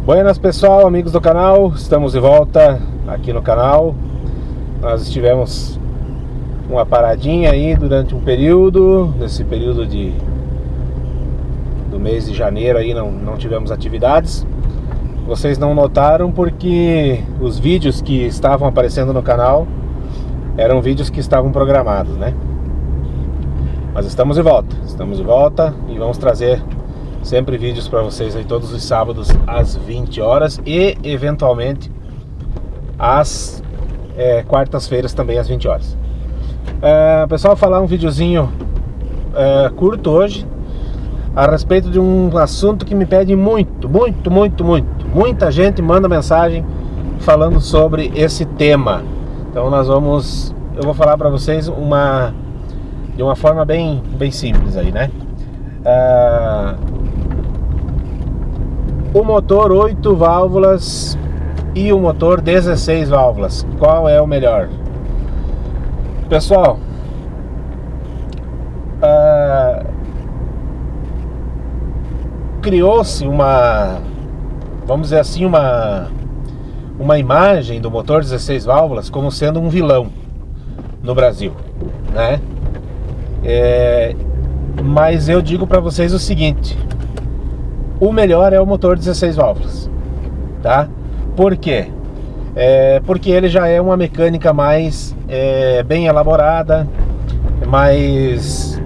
Buenas pessoal, amigos do canal, estamos de volta aqui no canal. Nós estivemos uma paradinha aí durante um período, nesse período do mês de janeiro aí não tivemos atividades. Vocês não notaram porque os vídeos que estavam aparecendo no canal eram vídeos que estavam programados, né? Mas estamos de volta e vamos trazer sempre vídeos para vocês aí todos os sábados às 20 horas e eventualmente às quartas-feiras também às 20 horas. Pessoal, falar um videozinho curto hoje a respeito de um assunto que me pede muita gente manda mensagem falando sobre esse tema. Então eu vou falar para vocês de uma forma bem simples aí, né? O motor 8 válvulas e o motor 16 válvulas, qual é o melhor? Pessoal, criou-se vamos dizer assim, uma imagem do motor 16 válvulas como sendo um vilão no Brasil, né? Mas eu digo para vocês o seguinte: o melhor é o motor 16 válvulas, tá? Por quê? Porque ele já é uma mecânica mais bem elaborada, mais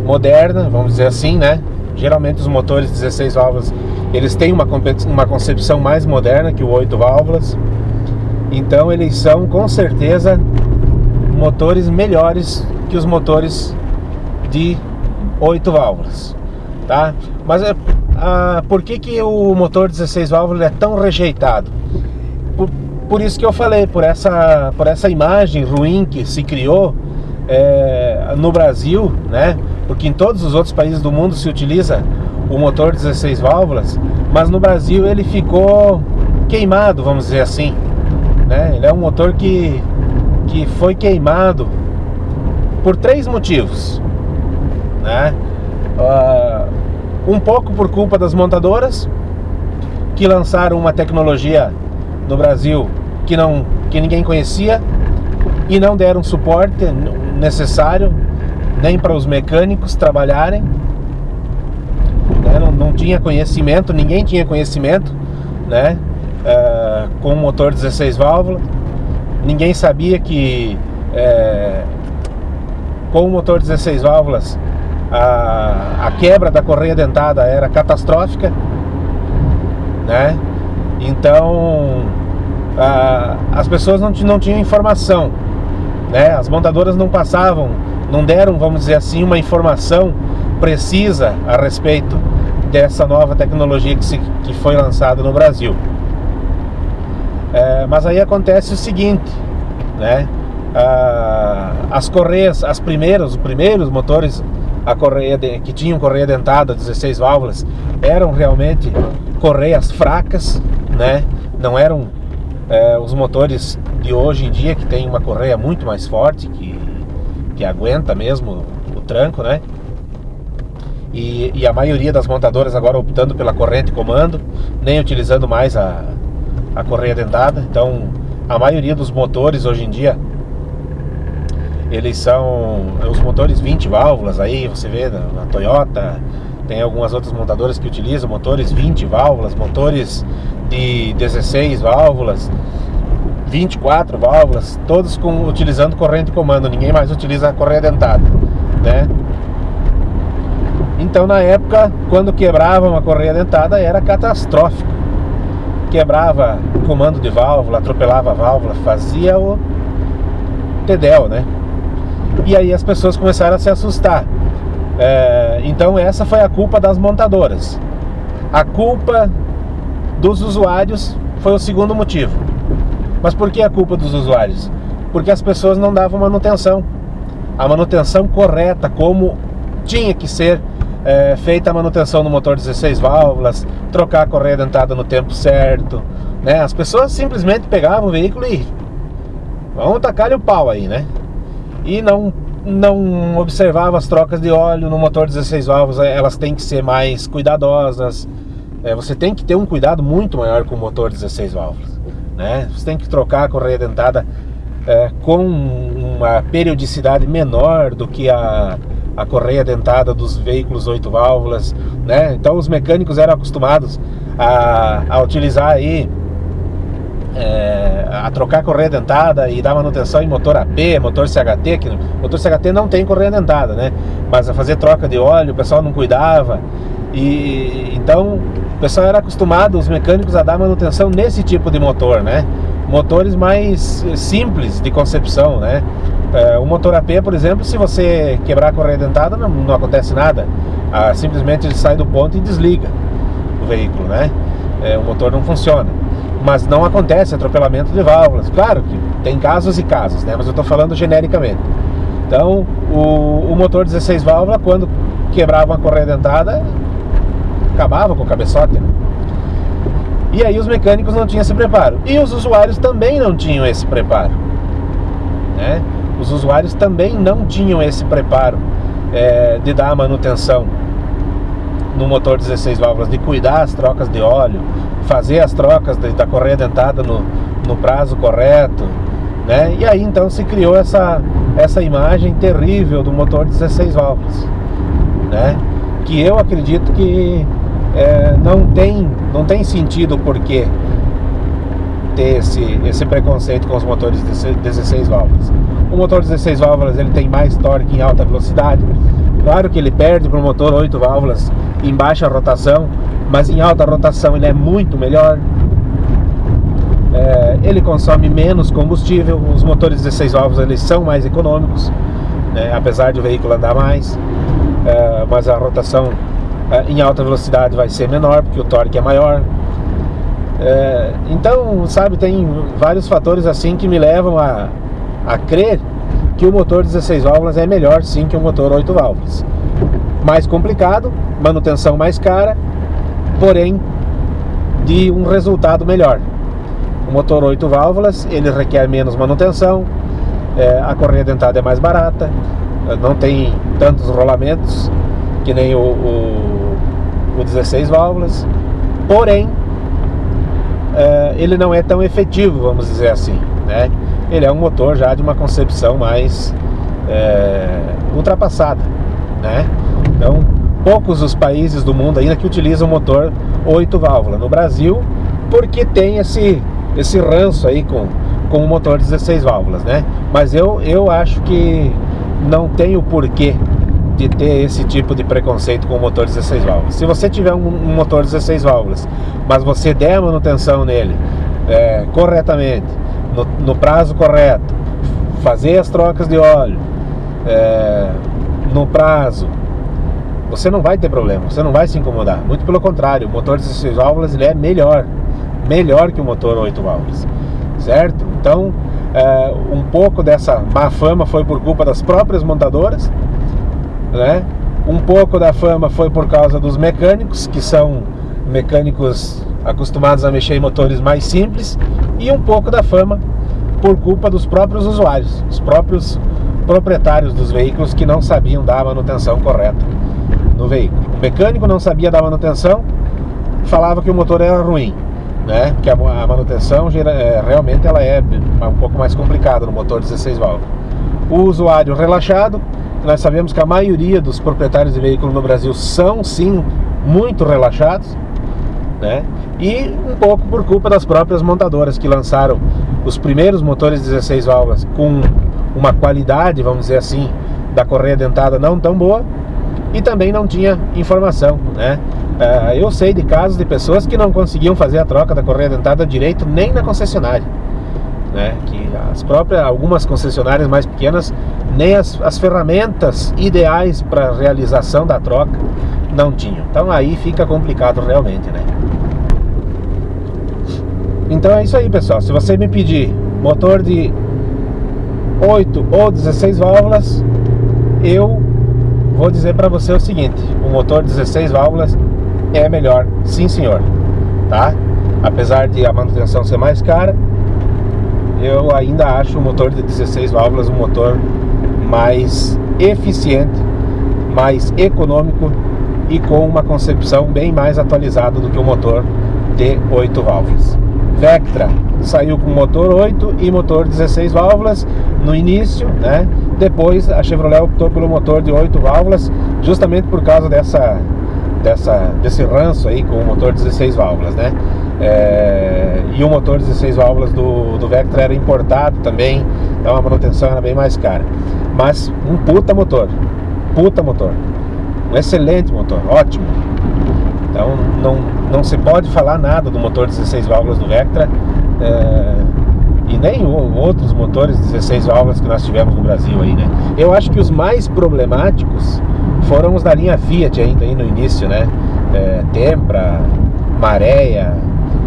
moderna, vamos dizer assim, né? Geralmente os motores 16 válvulas, eles têm uma concepção mais moderna que o 8 válvulas. Então eles são com certeza motores melhores que os motores de 8 válvulas, tá? Mas por que o motor 16 válvulas é tão rejeitado? Por isso que eu falei, por essa imagem ruim que se criou no Brasil, né? Porque em todos os outros países do mundo se utiliza o motor 16 válvulas, mas no Brasil ele ficou queimado, vamos dizer assim, né? Ele é um motor que foi queimado por 3 motivos, né? Um pouco por culpa das montadoras, que lançaram uma tecnologia no Brasil que ninguém conhecia e não deram suporte necessário nem para os mecânicos trabalharem, né? Não tinha conhecimento, ninguém tinha conhecimento, né? Com o motor 16 válvulas, ninguém sabia que com o motor 16 válvulas a quebra da correia dentada era catastrófica, né? Então as pessoas não tinham informação, né? As montadoras não deram, vamos dizer assim, uma informação precisa a respeito dessa nova tecnologia que foi lançada no Brasil. Mas aí acontece o seguinte, né? As correias, os primeiros motores que tinham correia dentada 16 válvulas eram realmente correias fracas, né? Não eram os motores de hoje em dia, que tem uma correia muito mais forte, que aguenta mesmo o tranco, né? E a maioria das montadoras agora optando pela corrente comando, nem utilizando mais a correia dentada. Então a maioria dos motores hoje em dia, eles são os motores 20 válvulas. Aí você vê na Toyota, tem algumas outras montadoras que utilizam motores 20 válvulas, motores de 16 válvulas, 24 válvulas, todos utilizando corrente comando. Ninguém mais utiliza a correia dentada, né? Então na época, quando quebrava uma correia dentada, era catastrófico. Quebrava o comando de válvula, atropelava a válvula, fazia o tedéu, né? E aí as pessoas começaram a se assustar. Então essa foi a culpa das montadoras. A culpa dos usuários foi o segundo motivo. Mas por que a culpa dos usuários? Porque as pessoas não davam manutenção. A manutenção correta, como tinha que ser feita a manutenção no motor 16 válvulas, trocar a correia dentada no tempo certo, né? As pessoas simplesmente pegavam o veículo e vamos tacar-lhe o pau aí, né? E não observava as trocas de óleo no motor 16 válvulas. Elas têm que ser mais cuidadosas, você tem que ter um cuidado muito maior com o motor 16 válvulas, né? Você tem que trocar a correia dentada com uma periodicidade menor do que a correia dentada dos veículos 8 válvulas, né? Então os mecânicos eram acostumados a utilizar aí a trocar a correia dentada e dar manutenção em motor AP, motor CHT, que motor CHT não tem correia dentada, né? Mas a fazer troca de óleo, o pessoal não cuidava, e então o pessoal era acostumado, os mecânicos, a dar manutenção nesse tipo de motor, né? Motores mais simples de concepção, né? O motor AP, por exemplo, se você quebrar a correia dentada, não acontece nada, simplesmente ele sai do ponto e desliga o veículo, né? O motor não funciona. Mas não acontece atropelamento de válvulas. Claro que tem casos e casos, né? Mas eu estou falando genericamente. Então, o motor 16 válvulas, quando quebrava uma correia dentada, acabava com o cabeçote, né? E aí os mecânicos não tinham esse preparo. E os usuários também não tinham esse preparo, né? Os usuários também não tinham esse preparo de dar a manutenção no motor 16 válvulas, de cuidar as trocas de óleo, fazer as trocas da correia dentada no prazo correto, né? E aí então se criou essa imagem terrível do motor 16 válvulas, né? Que eu acredito que não tem sentido por que ter esse preconceito com os motores 16 válvulas. O motor 16 válvulas ele tem mais torque em alta velocidade. Claro que ele perde para o motor 8 válvulas em baixa rotação, mas em alta rotação ele é muito melhor. Ele consome menos combustível. Os motores 16 válvulas eles são mais econômicos, né? Apesar de o veículo andar mais, mas a rotação em alta velocidade vai ser menor, porque o torque é maior. Então, sabe, tem vários fatores assim que me levam a crer que o motor 16 válvulas é melhor sim que o motor 8 válvulas. Mais complicado, manutenção mais cara, porém de um resultado melhor. O motor 8 válvulas ele requer menos manutenção, a correia dentada é mais barata, não tem tantos rolamentos que nem o 16 válvulas, porém ele não é tão efetivo, vamos dizer assim, né? Ele é um motor já de uma concepção mais ultrapassada, né? Então, poucos os países do mundo ainda que utilizam motor 8 válvulas. No Brasil, porque tem esse ranço aí com o motor 16 válvulas, né? Mas eu acho que não tem o porquê de ter esse tipo de preconceito com o motor 16 válvulas. Se você tiver um motor 16 válvulas, mas você der a manutenção nele corretamente, no prazo correto, fazer as trocas de óleo no prazo, você não vai ter problema, você não vai se incomodar. Muito pelo contrário, o motor 16 válvulas ele é melhor que o motor 8 válvulas, certo? Então, um pouco dessa má fama foi por culpa das próprias montadoras, né? Um pouco da fama foi por causa dos mecânicos, que são mecânicos acostumados a mexer em motores mais simples, e um pouco da fama por culpa dos próprios usuários, os próprios proprietários dos veículos que não sabiam dar a manutenção correta no veículo. O mecânico não sabia dar manutenção, falava que o motor era ruim, né? Que a manutenção realmente ela é um pouco mais complicada no motor 16 válvulas. O usuário relaxado, nós sabemos que a maioria dos proprietários de veículo no Brasil são sim muito relaxados, né? E um pouco por culpa das próprias montadoras que lançaram os primeiros motores 16 válvulas com uma qualidade, vamos dizer assim, da correia dentada não tão boa, e também não tinha informação, né? Eu sei de casos de pessoas que não conseguiam fazer a troca da correia dentada direito nem na concessionária, né? Que algumas concessionárias mais pequenas nem as ferramentas ideais para a realização da troca não tinham. Então aí fica complicado realmente, né? Então é isso aí, pessoal. Se você me pedir motor de 8 ou 16 válvulas, eu vou dizer para você o seguinte: o motor 16 válvulas é melhor, sim senhor, tá? Apesar de a manutenção ser mais cara, eu ainda acho o motor de 16 válvulas um motor mais eficiente, mais econômico e com uma concepção bem mais atualizada do que o motor de 8 válvulas. Vectra saiu com motor 8 e motor 16 válvulas no início, né? Depois a Chevrolet optou pelo motor de 8 válvulas, justamente por causa desse ranço aí com o motor 16 válvulas, né? E o motor 16 válvulas do Vectra era importado também, então a manutenção era bem mais cara. Mas um puta motor, um excelente motor, ótimo. Então não se pode falar nada do motor 16 válvulas do Vectra, e nem outros motores 16 válvulas que nós tivemos no Brasil aí, né? Eu acho que os mais problemáticos foram os da linha Fiat ainda aí no início, né? Tempra, Marea,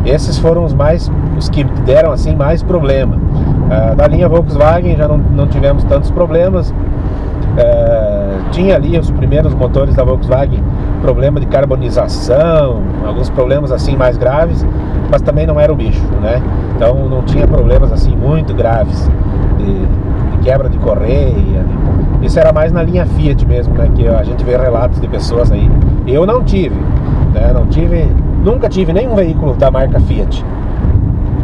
esses foram os que deram assim mais problema. Da linha Volkswagen já não tivemos tantos problemas. Tinha ali os primeiros motores da Volkswagen problema de carbonização, alguns problemas assim mais graves, mas também não era o bicho, né? Então não tinha problemas assim muito graves de quebra de correia. Isso era mais na linha Fiat mesmo, né? Que a gente vê relatos de pessoas aí. Eu não tive, né? Nunca tive nenhum veículo da marca Fiat,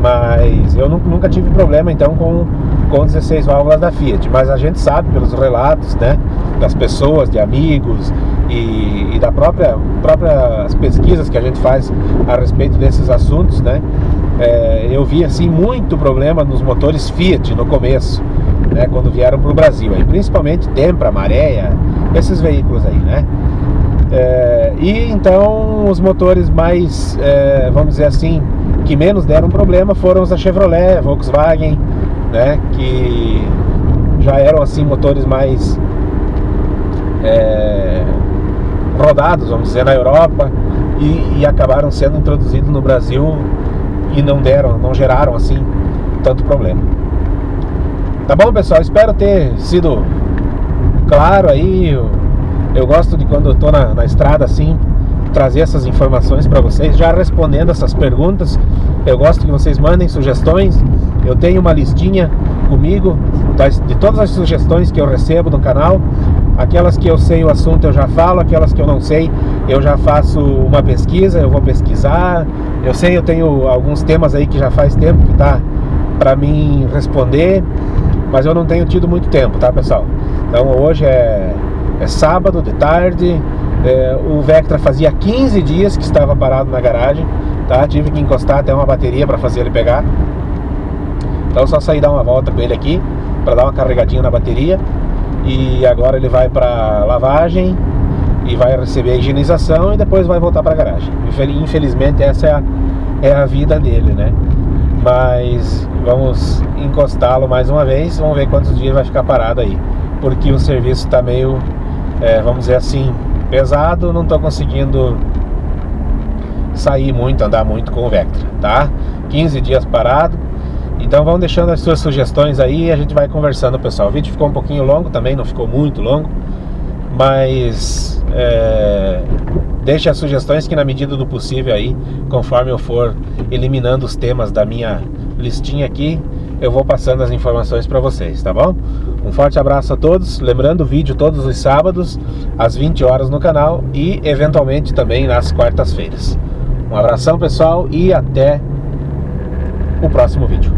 mas eu nunca tive problema então com 16 válvulas da Fiat. Mas a gente sabe pelos relatos, né, das pessoas, de amigos e da próprias pesquisas que a gente faz a respeito desses assuntos, né? Eu vi assim muito problema nos motores Fiat no começo, né, quando vieram para o Brasil, aí, principalmente Tempra, Marea, esses veículos aí, né? E então os motores mais, vamos dizer assim, que menos deram problema foram os da Chevrolet, Volkswagen, né, que já eram assim motores mais rodados, vamos dizer, na Europa, e acabaram sendo introduzidos no Brasil e não geraram assim tanto problema. Tá bom, pessoal? Espero ter sido claro aí. Eu gosto de, quando eu tô na estrada assim, trazer essas informações para vocês, já respondendo essas perguntas. Eu gosto que vocês mandem sugestões. Eu tenho uma listinha comigo de todas as sugestões que eu recebo no canal. Aquelas que eu sei o assunto eu já falo, aquelas que eu não sei eu já faço uma pesquisa, eu vou pesquisar. Eu tenho alguns temas aí que já faz tempo que tá para mim responder, mas eu não tenho tido muito tempo, tá, pessoal? Então hoje é sábado de tarde. O Vectra fazia 15 dias que estava parado na garagem, tá? Tive que encostar até uma bateria para fazer ele pegar. Então só saí dar uma volta com ele aqui para dar uma carregadinha na bateria. E agora ele vai para lavagem e vai receber a higienização e depois vai voltar para a garagem. Infelizmente essa é a vida dele, né? Mas vamos encostá-lo mais uma vez. Vamos ver quantos dias vai ficar parado aí, porque o serviço está meio, vamos dizer assim, pesado. Não estou conseguindo sair muito, andar muito com o Vectra, tá? 15 dias parado. Então vão deixando as suas sugestões aí e a gente vai conversando, pessoal. O vídeo ficou um pouquinho longo também, não ficou muito longo, mas deixe as sugestões que na medida do possível aí, conforme eu for eliminando os temas da minha listinha aqui, eu vou passando as informações para vocês, tá bom? Um forte abraço a todos. Lembrando, o vídeo todos os sábados às 20 horas no canal e eventualmente também nas quartas-feiras. Um abração, pessoal, e até o próximo vídeo.